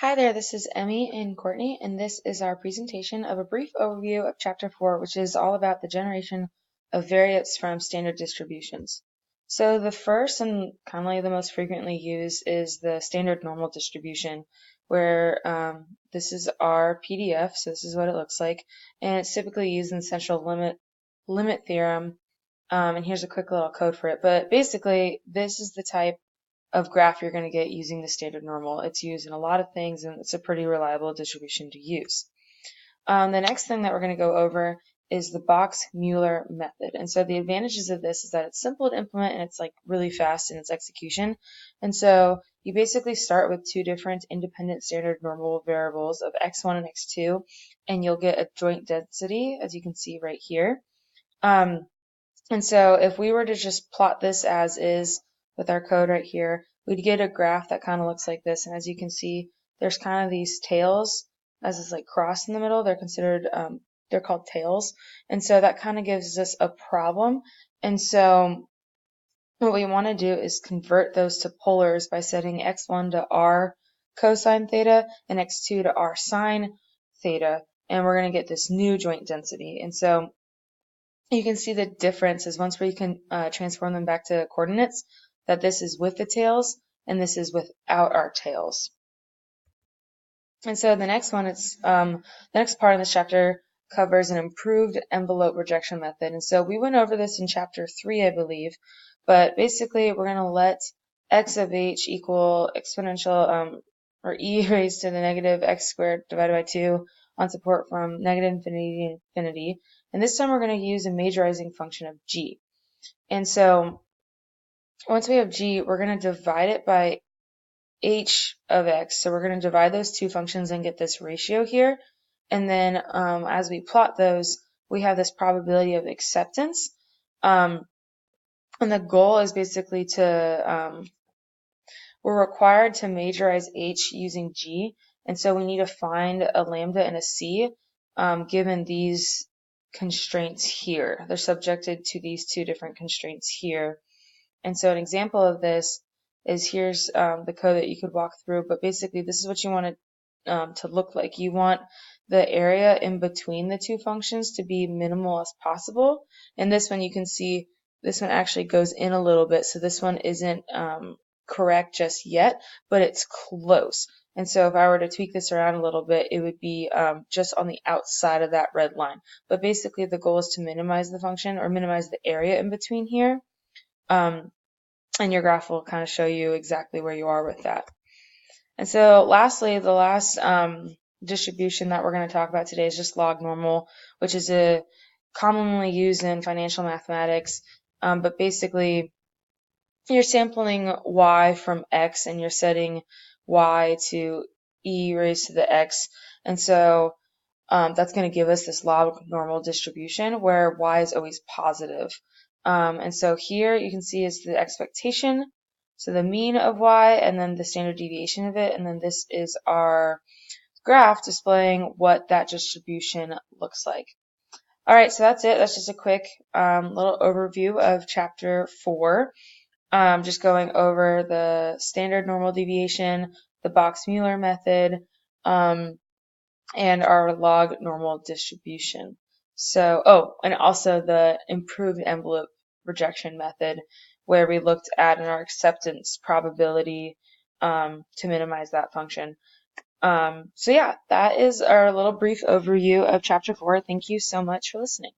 Hi there, this is Emmy and Courtney, and this is our presentation of a brief overview of Chapter 4, which is all about the generation of variates from standard distributions. So the first and kind of the most frequently used is the standard normal distribution, where this is our PDF, so this is what it looks like, and it's typically used in the central limit theorem, and here's a quick little code for it. But basically, this is the type of graph you're going to get using the standard normal. It's used in a lot of things, and it's a pretty reliable distribution to use. The next thing that we're going to go over is the Box-Mueller method. And so the advantages of this is that it's simple to implement and it's like really fast in its execution. And so you basically start with two different independent standard normal variables of x1 and x2, and you'll get a joint density, as you can see right here. And so if we were to just plot this as is with our code right here, we'd get a graph that kind of looks like this. And as you can see, there's kind of these tails as this like cross in the middle. They're considered, they're called tails. And so that kind of gives us a problem. And so what we want to do is convert those to polars by setting x1 to r cosine theta and x2 to r sine theta. And we're going to get this new joint density. And so you can see the difference is once we can transform them back to coordinates, that this is with the tails and this is without our tails. And so the next one, the next part of this chapter covers an improved envelope rejection method. And so we went over this in chapter 3, I believe, but basically we're going to let x of h equal exponential or e raised to the negative x squared divided by 2 on support from negative infinity to infinity. And this time we're going to use a majorizing function of g. And so once we have g, we're going to divide it by h of x. So we're going to divide those two functions and get this ratio here. And then as we plot those, we have this probability of acceptance. And the goal is basically to, we're required to majorize h using g. And so we need to find a lambda and a c given these constraints here. They're subjected to these two different constraints here. And so an example of this is here's the code that you could walk through, but basically this is what you want it to look like. You want the area in between the two functions to be minimal as possible. And this one you can see this one actually goes in a little bit, so this one isn't correct just yet, but it's close. And so if I were to tweak this around a little bit, it would be just on the outside of that red line. But basically the goal is to minimize the function or minimize the area in between here. And your graph will kind of show you exactly where you are with that. And so lastly, the last distribution that we're going to talk about today is just log normal, which is a commonly used in financial mathematics. But basically, you're sampling y from x and you're setting y to e raised to the x. And so that's going to give us this log normal distribution where y is always positive. And so here you can see is the expectation, so the mean of y, and then the standard deviation of it, and then this is our graph displaying what that distribution looks like. All right, so that's it. That's just a quick little overview of chapter 4. Just going over the standard normal deviation, the Box-Mueller method, and our log normal distribution. So, and also the improved envelope rejection method, where we looked at our acceptance probability to minimize that function. So yeah, that is our little brief overview of chapter 4. Thank you so much for listening.